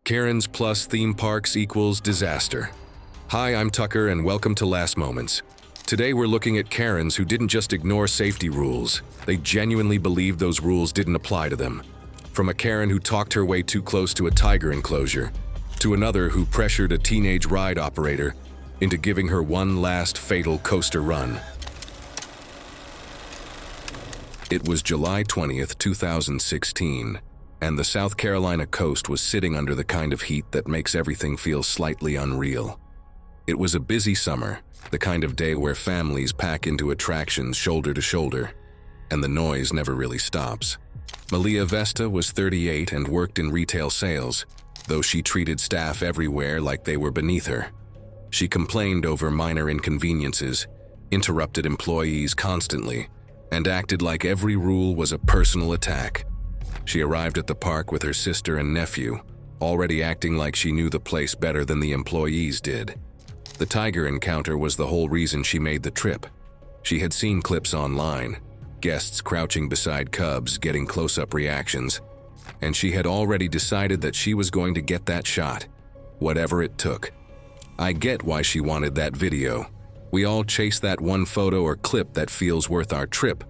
Karen's plus theme parks equals disaster. Hi, I'm Tucker and welcome to Last Moments. Today we're looking at Karens who didn't just ignore safety rules, they genuinely believed those rules didn't apply to them. From a Karen who talked her way too close to a tiger enclosure, to another who pressured a teenage ride operator into giving her one last fatal coaster run. It was July 20th, 2016, and the South Carolina coast was sitting under the kind of heat that makes everything feel slightly unreal. It was a busy summer, the kind of day where families pack into attractions shoulder to shoulder, and the noise never really stops. Malia Vesta was 38 and worked in retail sales, though she treated staff everywhere like they were beneath her. She complained over minor inconveniences, interrupted employees constantly, and acted like every rule was a personal attack. She arrived at the park with her sister and nephew, already acting like she knew the place better than the employees did. The tiger encounter was the whole reason she made the trip. She had seen clips online, guests crouching beside cubs getting close-up reactions, and she had already decided that she was going to get that shot, whatever it took. I get why she wanted that video. We all chase that one photo or clip that feels worth our trip,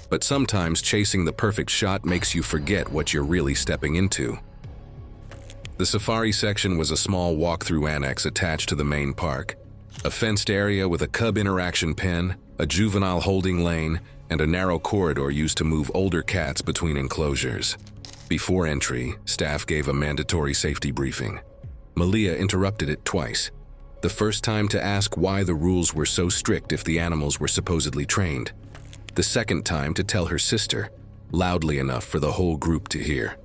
but sometimes chasing the perfect shot makes you forget what you're really stepping into. The safari section was a small walk-through annex attached to the main park. A fenced area with a cub interaction pen, a juvenile holding lane, and a narrow corridor used to move older cats between enclosures. Before entry, staff gave a mandatory safety briefing. Malia interrupted it twice. The first time to ask why the rules were so strict if the animals were supposedly trained. The second time to tell her sister, loudly enough for the whole group to hear.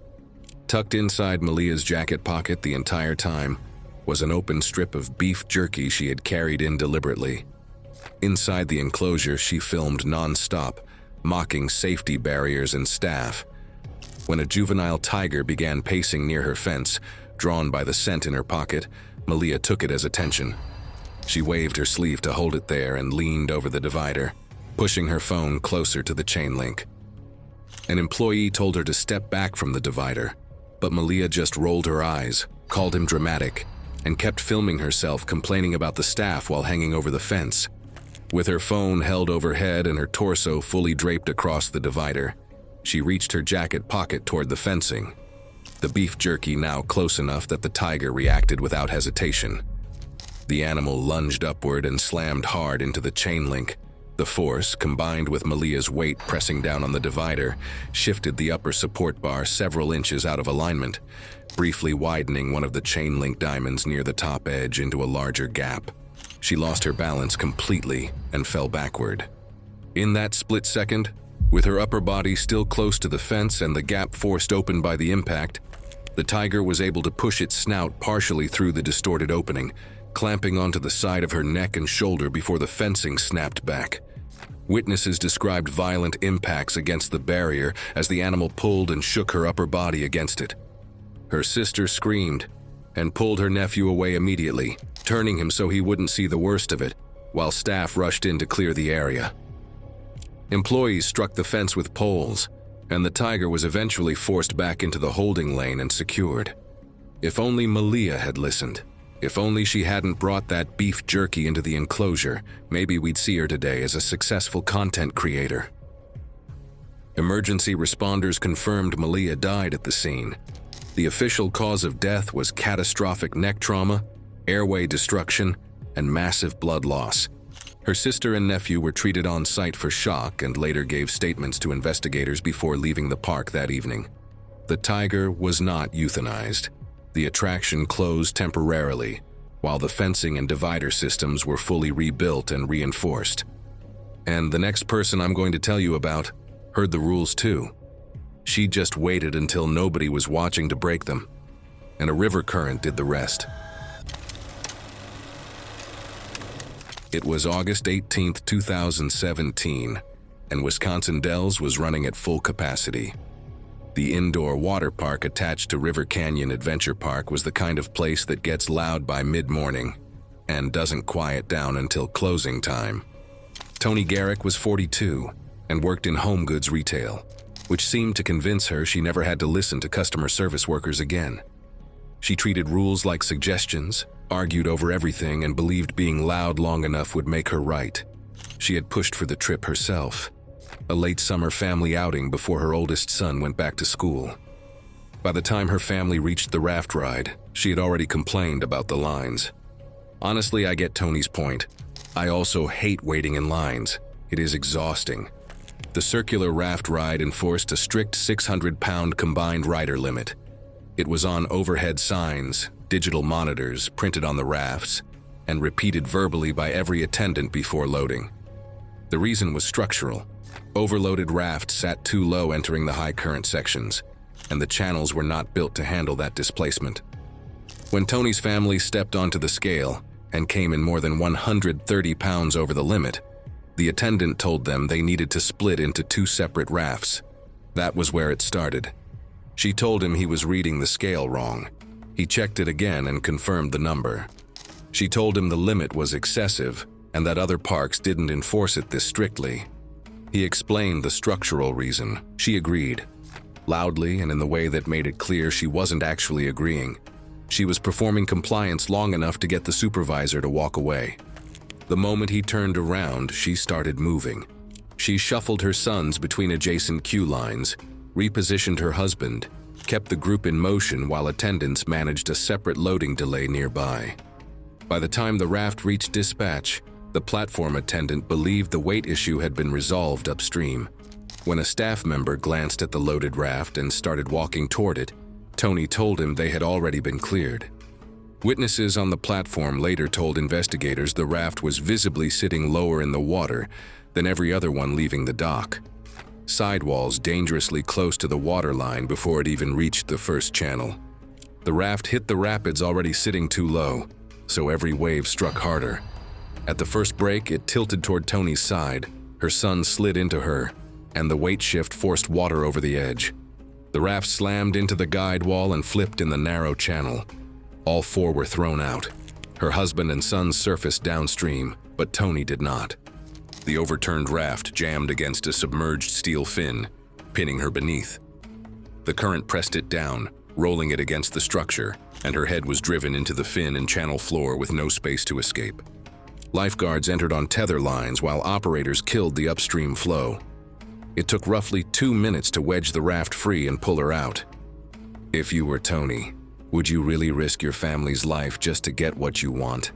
Tucked inside Malia's jacket pocket the entire time was an open strip of beef jerky she had carried in deliberately. Inside the enclosure, she filmed non-stop, mocking safety barriers and staff. When a juvenile tiger began pacing near her fence, drawn by the scent in her pocket, Malia took it as attention. She waved her sleeve to hold it there and leaned over the divider, pushing her phone closer to the chain link. An employee told her to step back from the divider, but Malia just rolled her eyes, called him dramatic, and kept filming herself complaining about the staff while hanging over the fence. With her phone held overhead and her torso fully draped across the divider, she reached her jacket pocket toward the fencing, the beef jerky now close enough that the tiger reacted without hesitation. The animal lunged upward and slammed hard into the chain link. The force, combined with Malia's weight pressing down on the divider, shifted the upper support bar several inches out of alignment, briefly widening one of the chain link diamonds near the top edge into a larger gap. She lost her balance completely and fell backward. In that split second, with her upper body still close to the fence and the gap forced open by the impact, the tiger was able to push its snout partially through the distorted opening, clamping onto the side of her neck and shoulder before the fencing snapped back. Witnesses described violent impacts against the barrier as the animal pulled and shook her upper body against it. Her sister screamed and pulled her nephew away immediately, turning him so he wouldn't see the worst of it, while staff rushed in to clear the area. Employees struck the fence with poles, and the tiger was eventually forced back into the holding lane and secured. If only Malia had listened. If only she hadn't brought that beef jerky into the enclosure, maybe we'd see her today as a successful content creator. Emergency responders confirmed Malia died at the scene. The official cause of death was catastrophic neck trauma, airway destruction, and massive blood loss. Her sister and nephew were treated on site for shock and later gave statements to investigators before leaving the park that evening. The tiger was not euthanized. The attraction closed temporarily, while the fencing and divider systems were fully rebuilt and reinforced. And the next person I'm going to tell you about heard the rules too. She just waited until nobody was watching to break them, and a river current did the rest. It was August 18, 2017, and Wisconsin Dells was running at full capacity. The indoor water park attached to River Canyon Adventure Park was the kind of place that gets loud by mid-morning and doesn't quiet down until closing time. Toni Garrick was 42 and worked in home goods retail, which seemed to convince her she never had to listen to customer service workers again. She treated rules like suggestions, argued over everything, and believed being loud long enough would make her right. She had pushed for the trip herself, a late summer family outing before her oldest son went back to school. By the time her family reached the raft ride, she had already complained about the lines. Honestly, I get Tony's point. I also hate waiting in lines. It is exhausting. The circular raft ride enforced a strict 600-pound combined rider limit. It was on overhead signs, digital monitors printed on the rafts, and repeated verbally by every attendant before loading. The reason was structural. Overloaded rafts sat too low entering the high current sections, and the channels were not built to handle that displacement. When Tony's family stepped onto the scale and came in more than 130 pounds over the limit, the attendant told them they needed to split into 2 separate rafts. That was where it started. She told him he was reading the scale wrong. He checked it again and confirmed the number. She told him the limit was excessive and that other parks didn't enforce it this strictly. He explained the structural reason. She agreed, loudly and in the way that made it clear she wasn't actually agreeing. She was performing compliance long enough to get the supervisor to walk away. The moment he turned around, she started moving. She shuffled her sons between adjacent queue lines, repositioned her husband, kept the group in motion while attendants managed a separate loading delay nearby. By the time the raft reached dispatch, the platform attendant believed the weight issue had been resolved upstream. When a staff member glanced at the loaded raft and started walking toward it, Tony told him they had already been cleared. Witnesses on the platform later told investigators the raft was visibly sitting lower in the water than every other one leaving the dock. Sidewalls dangerously close to the waterline before it even reached the first channel. The raft hit the rapids already sitting too low, so every wave struck harder. At the first break, it tilted toward Tony's side, her son slid into her, and the weight shift forced water over the edge. The raft slammed into the guide wall and flipped in the narrow channel. All 4 were thrown out. Her husband and son surfaced downstream, but Tony did not. The overturned raft jammed against a submerged steel fin, pinning her beneath. The current pressed it down, rolling it against the structure, and her head was driven into the fin and channel floor with no space to escape. Lifeguards entered on tether lines while operators killed the upstream flow. It took roughly 2 minutes to wedge the raft free and pull her out. If you were Tony, would you really risk your family's life just to get what you want?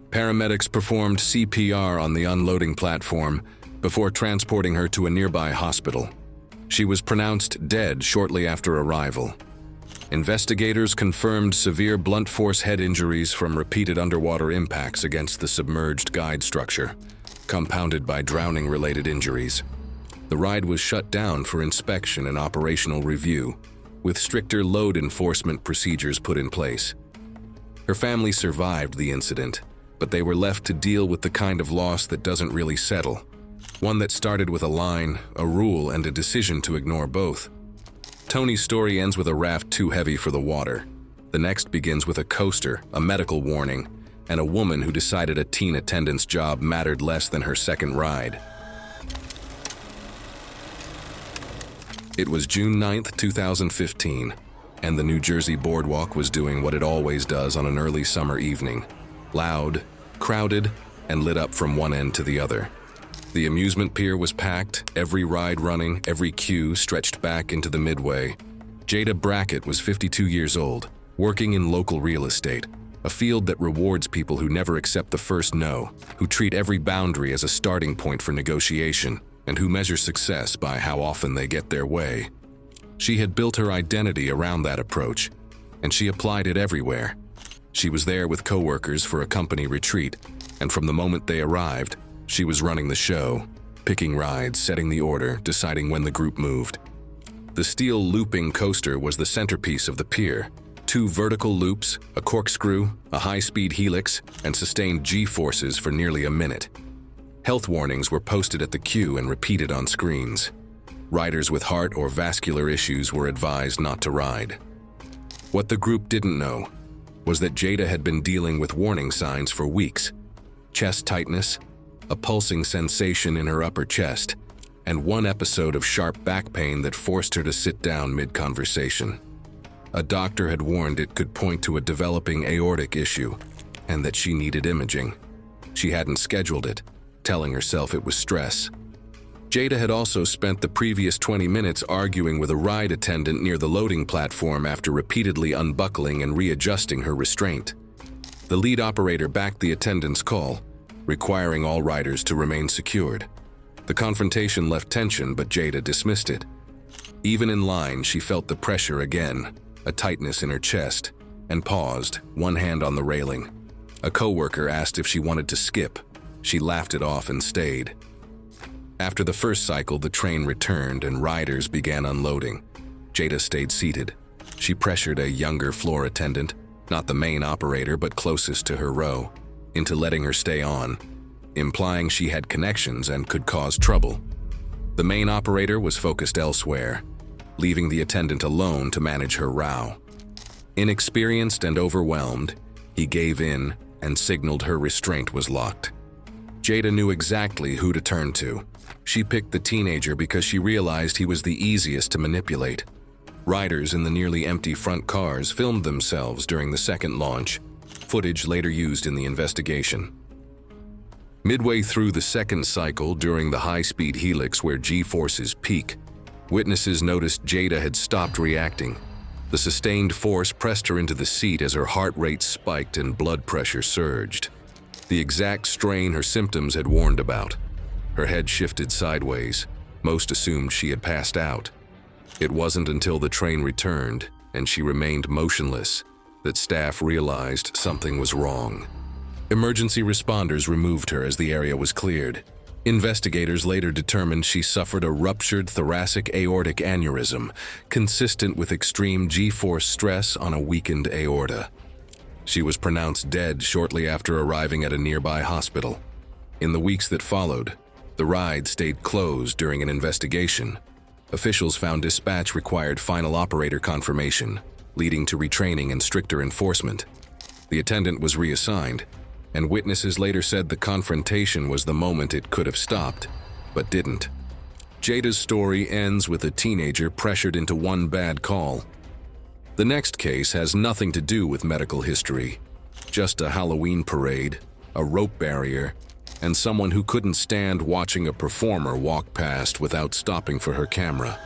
Paramedics performed CPR on the unloading platform before transporting her to a nearby hospital. She was pronounced dead shortly after arrival. Investigators confirmed severe blunt force head injuries from repeated underwater impacts against the submerged guide structure, compounded by drowning-related injuries. The ride was shut down for inspection and operational review, with stricter load enforcement procedures put in place. Her family survived the incident, but they were left to deal with the kind of loss that doesn't really settle, one that started with a line, a rule, and a decision to ignore both. Tony's story ends with a raft too heavy for the water. The next begins with a coaster, a medical warning, and a woman who decided a teen attendant's job mattered less than her second ride. It was June 9th, 2015, and the New Jersey Boardwalk was doing what it always does on an early summer evening. Loud, crowded, and lit up from one end to the other. The amusement pier was packed, every ride running, every queue stretched back into the midway. Jada Brackett was 52 years old, working in local real estate, a field that rewards people who never accept the first no, who treat every boundary as a starting point for negotiation, and who measure success by how often they get their way. She had built her identity around that approach, and she applied it everywhere. She was there with coworkers for a company retreat, and from the moment they arrived, she was running the show, picking rides, setting the order, deciding when the group moved. The steel looping coaster was the centerpiece of the pier. 2 vertical loops, a corkscrew, a high-speed helix, and sustained G-forces for nearly a minute. Health warnings were posted at the queue and repeated on screens. Riders with heart or vascular issues were advised not to ride. What the group didn't know was that Jada had been dealing with warning signs for weeks: chest tightness, a pulsing sensation in her upper chest, and one episode of sharp back pain that forced her to sit down mid-conversation. A doctor had warned it could point to a developing aortic issue, and that she needed imaging. She hadn't scheduled it, telling herself it was stress. Jada had also spent the previous 20 minutes arguing with a ride attendant near the loading platform after repeatedly unbuckling and readjusting her restraint. The lead operator backed the attendant's call, requiring all riders to remain secured. The confrontation left tension, but Jada dismissed it. Even in line, she felt the pressure again, a tightness in her chest, and paused, one hand on the railing. A coworker asked if she wanted to skip. She laughed it off and stayed. After the first cycle, the train returned and riders began unloading. Jada stayed seated. She pressured a younger floor attendant, not the main operator but closest to her row, into letting her stay on, implying she had connections and could cause trouble. The main operator was focused elsewhere, leaving the attendant alone to manage her row. Inexperienced and overwhelmed, he gave in and signaled her restraint was locked. Jada knew exactly who to turn to. She picked the teenager because she realized he was the easiest to manipulate. Riders in the nearly empty front cars filmed themselves during the second launch, footage later used in the investigation. Midway through the second cycle, during the high-speed helix where G-forces peak, witnesses noticed Jada had stopped reacting. The sustained force pressed her into the seat as her heart rate spiked and blood pressure surged. The exact strain her symptoms had warned about. Her head shifted sideways. Most assumed she had passed out. It wasn't until the train returned and she remained motionless that staff realized something was wrong. Emergency responders removed her as the area was cleared. Investigators later determined she suffered a ruptured thoracic aortic aneurysm, consistent with extreme G-force stress on a weakened aorta. She was pronounced dead shortly after arriving at a nearby hospital. In the weeks that followed, the ride stayed closed during an investigation. Officials found dispatch required final operator confirmation, leading to retraining and stricter enforcement. The attendant was reassigned, and witnesses later said the confrontation was the moment it could have stopped, but didn't. Jada's story ends with a teenager pressured into one bad call. The next case has nothing to do with medical history, just a Halloween parade, a rope barrier, and someone who couldn't stand watching a performer walk past without stopping for her camera.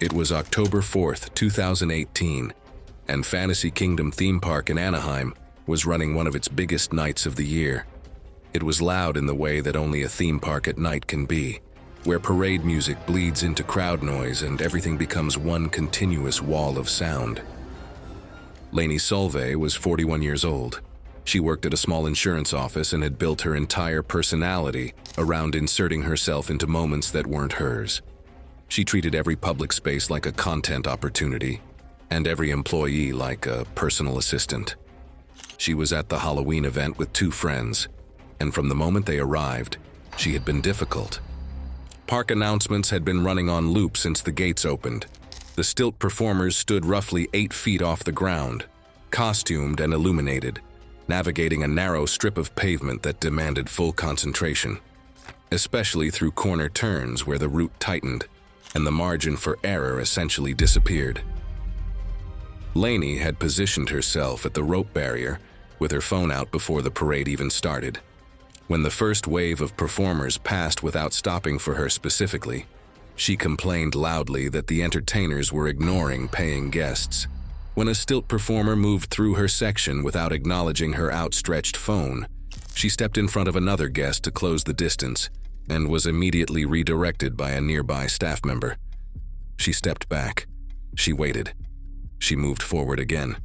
It was October 4th, 2018, and Fantasy Kingdom theme park in Anaheim was running one of its biggest nights of the year. It was loud in the way that only a theme park at night can be, where parade music bleeds into crowd noise and everything becomes one continuous wall of sound. Lainey Solvay was 41 years old. She worked at a small insurance office and had built her entire personality around inserting herself into moments that weren't hers. She treated every public space like a content opportunity, and every employee like a personal assistant. She was at the Halloween event with two friends, and from the moment they arrived, she had been difficult. Park announcements had been running on loop since the gates opened. The stilt performers stood roughly 8 feet off the ground, costumed and illuminated, navigating a narrow strip of pavement that demanded full concentration, especially through corner turns where the route tightened and the margin for error essentially disappeared. Lainey had positioned herself at the rope barrier with her phone out before the parade even started. When the first wave of performers passed without stopping for her specifically, she complained loudly that the entertainers were ignoring paying guests. When a stilt performer moved through her section without acknowledging her outstretched phone, she stepped in front of another guest to close the distance and was immediately redirected by a nearby staff member. She stepped back. She waited. She moved forward again.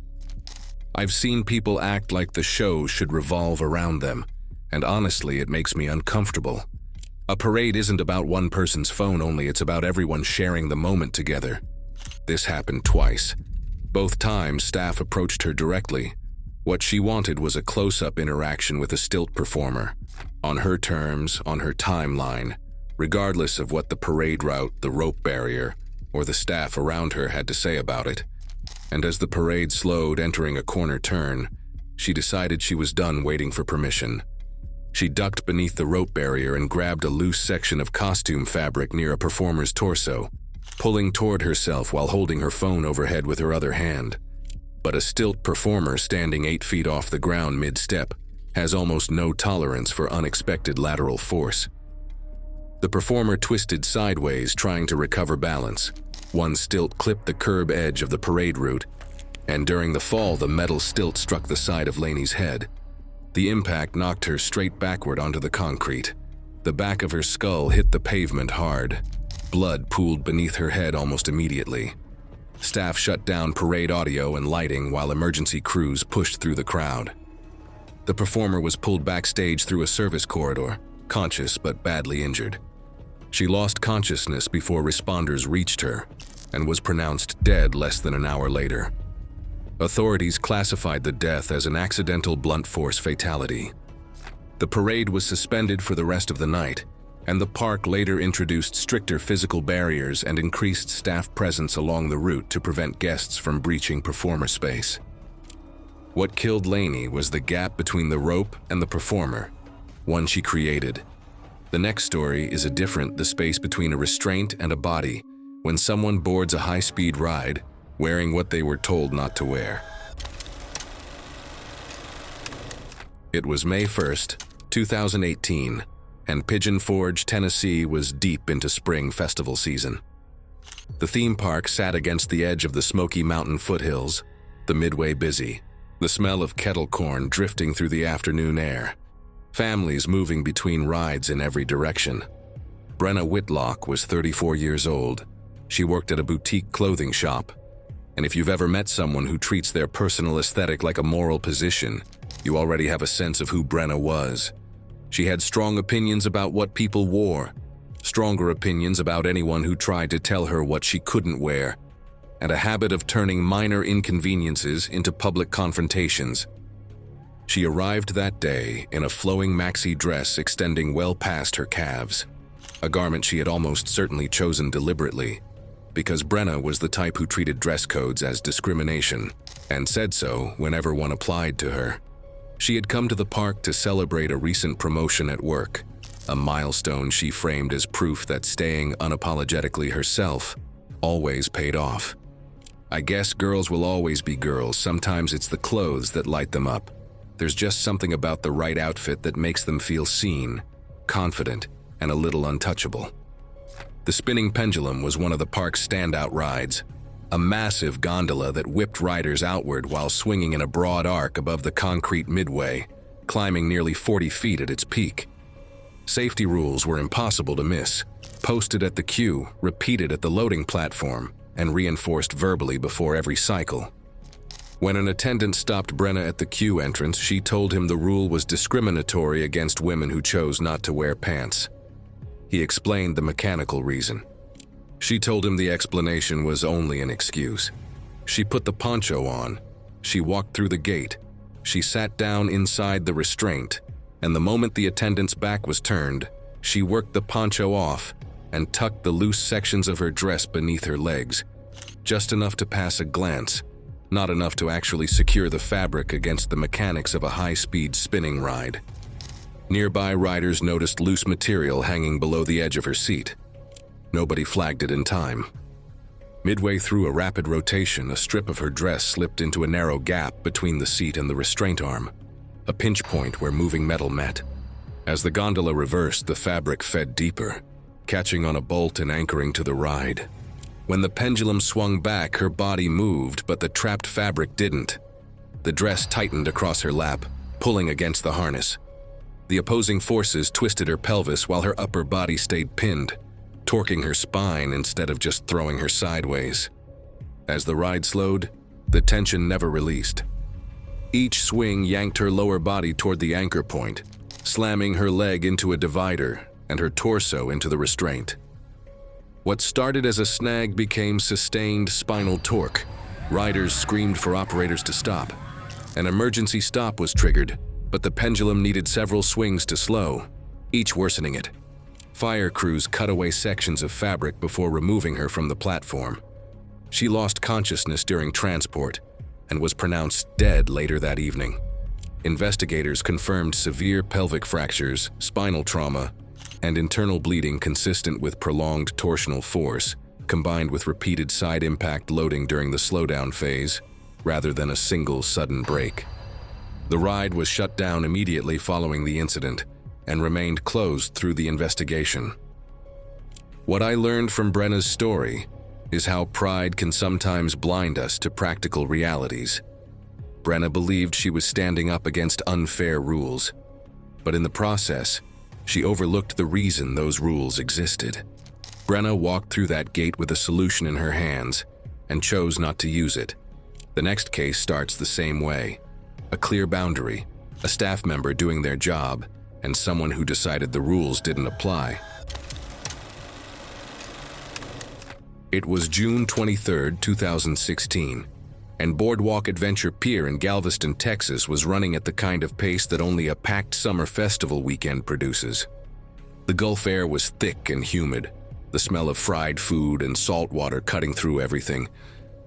I've seen people act like the show should revolve around them, and honestly, it makes me uncomfortable. A parade isn't about one person's phone only, it's about everyone sharing the moment together. This happened twice. Both times, staff approached her directly. What she wanted was a close-up interaction with a stilt performer, on her terms, on her timeline, regardless of what the parade route, the rope barrier, or the staff around her had to say about it. And as the parade slowed, entering a corner turn, she decided she was done waiting for permission. She ducked beneath the rope barrier and grabbed a loose section of costume fabric near a performer's torso, pulling toward herself while holding her phone overhead with her other hand. But a stilt performer standing 8 feet off the ground mid-step has almost no tolerance for unexpected lateral force. The performer twisted sideways, trying to recover balance. One stilt clipped the curb edge of the parade route, and during the fall, the metal stilt struck the side of Lainey's head. The impact knocked her straight backward onto the concrete. The back of her skull hit the pavement hard. Blood pooled beneath her head almost immediately. Staff shut down parade audio and lighting while emergency crews pushed through the crowd. The performer was pulled backstage through a service corridor, conscious but badly injured. She lost consciousness before responders reached her and was pronounced dead less than an hour later. Authorities classified the death as an accidental blunt force fatality. The parade was suspended for the rest of the night, and the park later introduced stricter physical barriers and increased staff presence along the route to prevent guests from breaching performer space. What killed Lainey was the gap between the rope and the performer, one she created. The next story is the space between a restraint and a body when someone boards a high-speed ride wearing what they were told not to wear. It was May 1st, 2018, and Pigeon Forge, Tennessee was deep into spring festival season. The theme park sat against the edge of the Smoky Mountain foothills, the midway busy, the smell of kettle corn drifting through the afternoon air, families moving between rides in every direction. Brenna Whitlock was 34 years old. She worked at a boutique clothing shop. And if you've ever met someone who treats their personal aesthetic like a moral position, you already have a sense of who Brenna was. She had strong opinions about what people wore, stronger opinions about anyone who tried to tell her what she couldn't wear, and a habit of turning minor inconveniences into public confrontations. She arrived that day in a flowing maxi dress extending well past her calves, a garment she had almost certainly chosen deliberately, because Brenna was the type who treated dress codes as discrimination, and said so whenever one applied to her. She had come to the park to celebrate a recent promotion at work, a milestone she framed as proof that staying unapologetically herself always paid off. I guess girls will always be girls. Sometimes it's the clothes that light them up. There's just something about the right outfit that makes them feel seen, confident, and a little untouchable. The spinning pendulum was one of the park's standout rides, a massive gondola that whipped riders outward while swinging in a broad arc above the concrete midway, climbing nearly 40 feet at its peak. Safety rules were impossible to miss, posted at the queue, repeated at the loading platform, and reinforced verbally before every cycle. When an attendant stopped Brenna at the queue entrance, she told him the rule was discriminatory against women who chose not to wear pants. He explained the mechanical reason. She told him the explanation was only an excuse. She put the poncho on. She walked through the gate. She sat down inside the restraint, and the moment the attendant's back was turned, she worked the poncho off and tucked the loose sections of her dress beneath her legs, just enough to pass a glance, not enough to actually secure the fabric against the mechanics of a high-speed spinning ride. Nearby riders noticed loose material hanging below the edge of her seat. Nobody flagged it in time. Midway through a rapid rotation, a strip of her dress slipped into a narrow gap between the seat and the restraint arm, a pinch point where moving metal met. As the gondola reversed, the fabric fed deeper, catching on a bolt and anchoring to the ride. When the pendulum swung back, her body moved, but the trapped fabric didn't. The dress tightened across her lap, pulling against the harness. The opposing forces twisted her pelvis while her upper body stayed pinned, torquing her spine instead of just throwing her sideways. As the ride slowed, the tension never released. Each swing yanked her lower body toward the anchor point, slamming her leg into a divider and her torso into the restraint. What started as a snag became sustained spinal torque. Riders screamed for operators to stop. An emergency stop was triggered, but the pendulum needed several swings to slow, each worsening it. Fire crews cut away sections of fabric before removing her from the platform. She lost consciousness during transport and was pronounced dead later that evening. Investigators confirmed severe pelvic fractures, spinal trauma, and internal bleeding consistent with prolonged torsional force, combined with repeated side impact loading during the slowdown phase, rather than a single sudden brake. The ride was shut down immediately following the incident and remained closed through the investigation. What I learned from Brenna's story is how pride can sometimes blind us to practical realities. Brenna believed she was standing up against unfair rules, but in the process, she overlooked the reason those rules existed. Brenna walked through that gate with a solution in her hands and chose not to use it. The next case starts the same way. A clear boundary, a staff member doing their job, and someone who decided the rules didn't apply. It was June 23, 2016, and Boardwalk Adventure Pier in Galveston, Texas was running at the kind of pace that only a packed summer festival weekend produces. The Gulf air was thick and humid, the smell of fried food and salt water cutting through everything,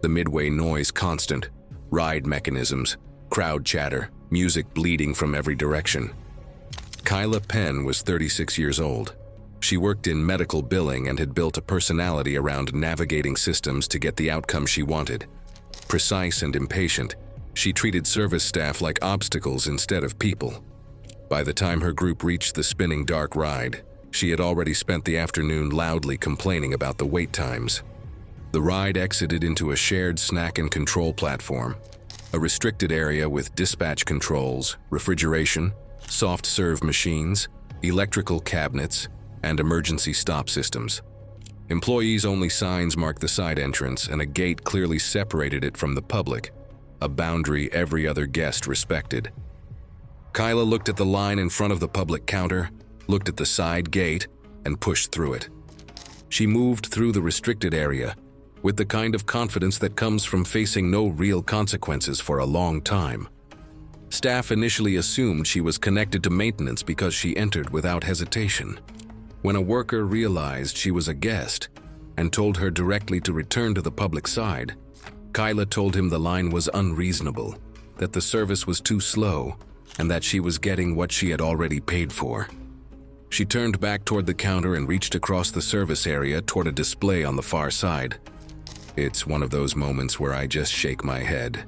the midway noise constant, ride mechanisms, crowd chatter, music bleeding from every direction. Kyla Penn was 36 years old. She worked in medical billing and had built a personality around navigating systems to get the outcome she wanted. Precise and impatient, she treated service staff like obstacles instead of people. By the time her group reached the spinning dark ride, she had already spent the afternoon loudly complaining about the wait times. The ride exited into a shared snack and control platform, a restricted area with dispatch controls, refrigeration, soft serve machines, electrical cabinets, and emergency stop systems. Employees-only signs marked the side entrance, and a gate clearly separated it from the public, a boundary every other guest respected. Kyla looked at the line in front of the public counter, looked at the side gate, and pushed through it. She moved through the restricted area with the kind of confidence that comes from facing no real consequences for a long time. Staff initially assumed she was connected to maintenance because she entered without hesitation. When a worker realized she was a guest and told her directly to return to the public side, Kyla told him the line was unreasonable, that the service was too slow, and that she was getting what she had already paid for. She turned back toward the counter and reached across the service area toward a display on the far side. It's one of those moments where I just shake my head.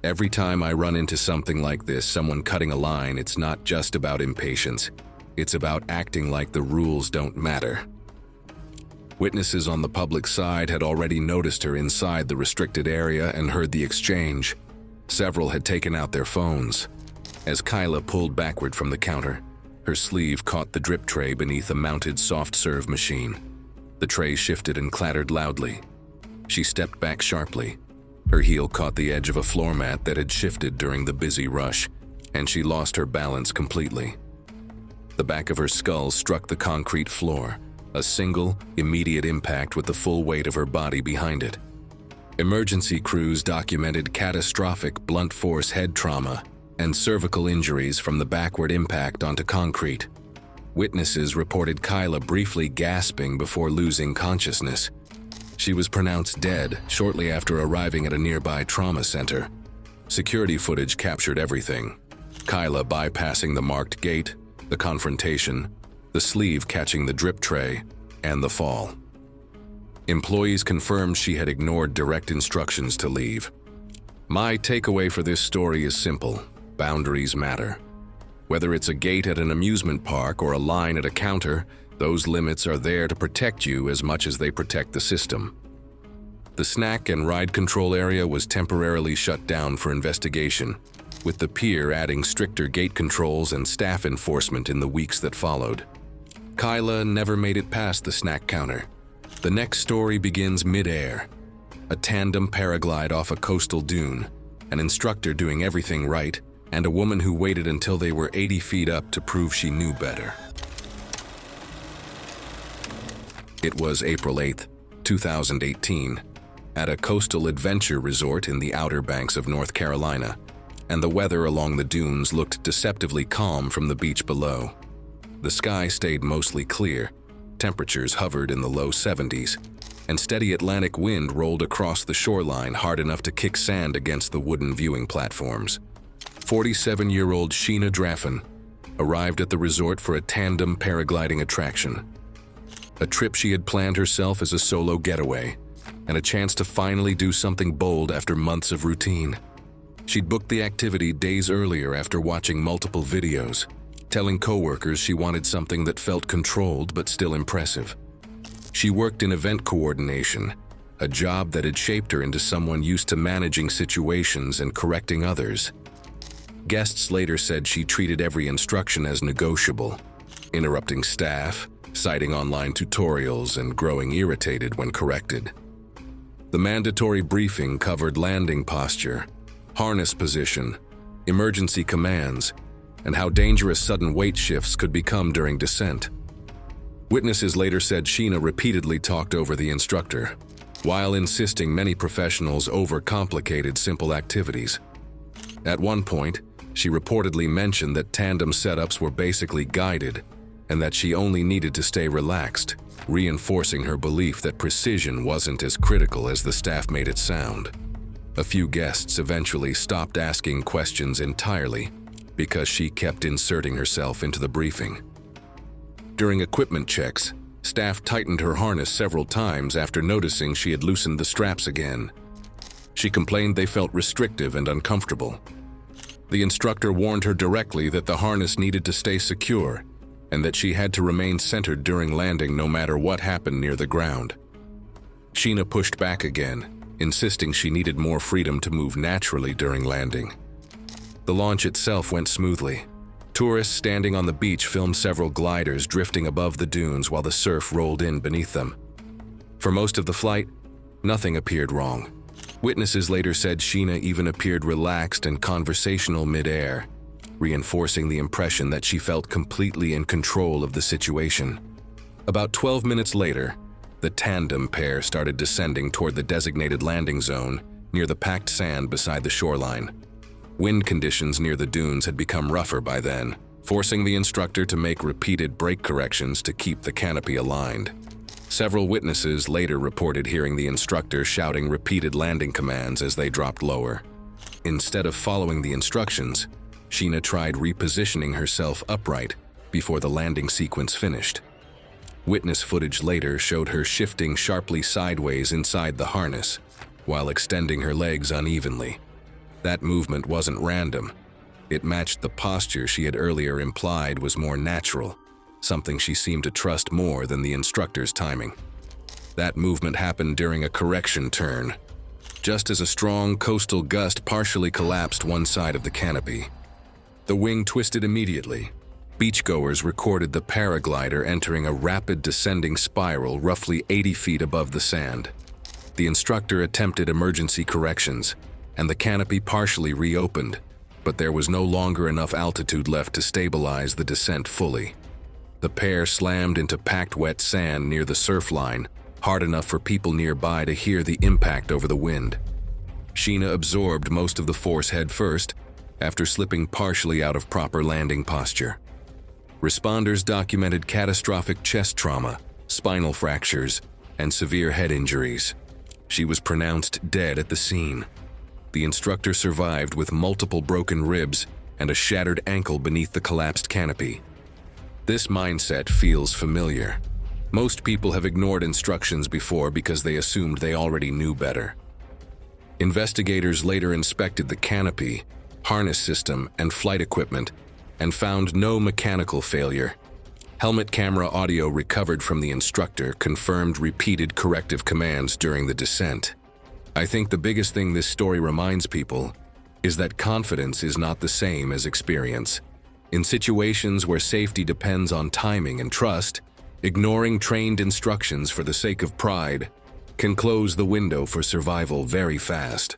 Every time I run into something like this, someone cutting a line, it's not just about impatience. It's about acting like the rules don't matter. Witnesses on the public side had already noticed her inside the restricted area and heard the exchange. Several had taken out their phones. As Kyla pulled backward from the counter, her sleeve caught the drip tray beneath a mounted soft-serve machine. The tray shifted and clattered loudly. She stepped back sharply. Her heel caught the edge of a floor mat that had shifted during the busy rush, and she lost her balance completely. The back of her skull struck the concrete floor, a single, immediate impact with the full weight of her body behind it. Emergency crews documented catastrophic blunt force head trauma and cervical injuries from the backward impact onto concrete. Witnesses reported Kyla briefly gasping before losing consciousness. She was pronounced dead shortly after arriving at a nearby trauma center. Security footage captured everything: Kyla bypassing the marked gate, the confrontation, the sleeve catching the drip tray, and the fall. Employees confirmed she had ignored direct instructions to leave. My takeaway for this story is simple: boundaries matter. Whether it's a gate at an amusement park or a line at a counter, those limits are there to protect you as much as they protect the system. The snack and ride control area was temporarily shut down for investigation, with the pier adding stricter gate controls and staff enforcement in the weeks that followed. Kyla never made it past the snack counter. The next story begins mid-air. A tandem paraglide off a coastal dune, an instructor doing everything right, and a woman who waited until they were 80 feet up to prove she knew better. It was April 8, 2018, at a coastal adventure resort in the Outer Banks of North Carolina, and the weather along the dunes looked deceptively calm from the beach below. The sky stayed mostly clear, temperatures hovered in the low 70s, and steady Atlantic wind rolled across the shoreline hard enough to kick sand against the wooden viewing platforms. 47-year-old Sheena Draffin arrived at the resort for a tandem paragliding attraction. a trip she had planned herself as a solo getaway, and a chance to finally do something bold after months of routine. She'd booked the activity days earlier after watching multiple videos, telling coworkers she wanted something that felt controlled but still impressive. She worked in event coordination, a job that had shaped her into someone used to managing situations and correcting others. Guests later said she treated every instruction as negotiable, interrupting staff, citing online tutorials, and growing irritated when corrected. The mandatory briefing covered landing posture, harness position, emergency commands, and how dangerous sudden weight shifts could become during descent. Witnesses later said Sheena repeatedly talked over the instructor, while insisting many professionals overcomplicated simple activities. At one point, she reportedly mentioned that tandem setups were basically guided and that she only needed to stay relaxed, reinforcing her belief that precision wasn't as critical as the staff made it sound. A few guests eventually stopped asking questions entirely because she kept inserting herself into the briefing. During equipment checks, staff tightened her harness several times after noticing she had loosened the straps again. She complained they felt restrictive and uncomfortable. The instructor warned her directly that the harness needed to stay secure and that she had to remain centered during landing no matter what happened near the ground. Sheena pushed back again, insisting she needed more freedom to move naturally during landing. The launch itself went smoothly. Tourists standing on the beach filmed several gliders drifting above the dunes while the surf rolled in beneath them. For most of the flight, nothing appeared wrong. Witnesses later said Sheena even appeared relaxed and conversational mid-air, reinforcing the impression that she felt completely in control of the situation. About 12 minutes later, the tandem pair started descending toward the designated landing zone near the packed sand beside the shoreline. Wind conditions near the dunes had become rougher by then, forcing the instructor to make repeated brake corrections to keep the canopy aligned. Several witnesses later reported hearing the instructor shouting repeated landing commands as they dropped lower. Instead of following the instructions, Sheena tried repositioning herself upright before the landing sequence finished. Witness footage later showed her shifting sharply sideways inside the harness, while extending her legs unevenly. That movement wasn't random. It matched the posture she had earlier implied was more natural, something she seemed to trust more than the instructor's timing. That movement happened during a correction turn, just as a strong coastal gust partially collapsed one side of the canopy. The wing twisted immediately. Beachgoers recorded the paraglider entering a rapid descending spiral roughly 80 feet above the sand. The instructor attempted emergency corrections, and the canopy partially reopened, but there was no longer enough altitude left to stabilize the descent fully. The pair slammed into packed wet sand near the surf line, hard enough for people nearby to hear the impact over the wind. Sheena absorbed most of the force head first, after slipping partially out of proper landing posture. Responders documented catastrophic chest trauma, spinal fractures, and severe head injuries. She was pronounced dead at the scene. The instructor survived with multiple broken ribs and a shattered ankle beneath the collapsed canopy. This mindset feels familiar. Most people have ignored instructions before because they assumed they already knew better. Investigators later inspected the canopy, harness system, and flight equipment and found no mechanical failure. Helmet camera audio recovered from the instructor confirmed repeated corrective commands during the descent. I think the biggest thing this story reminds people is that confidence is not the same as experience. In situations where safety depends on timing and trust, ignoring trained instructions for the sake of pride can close the window for survival very fast.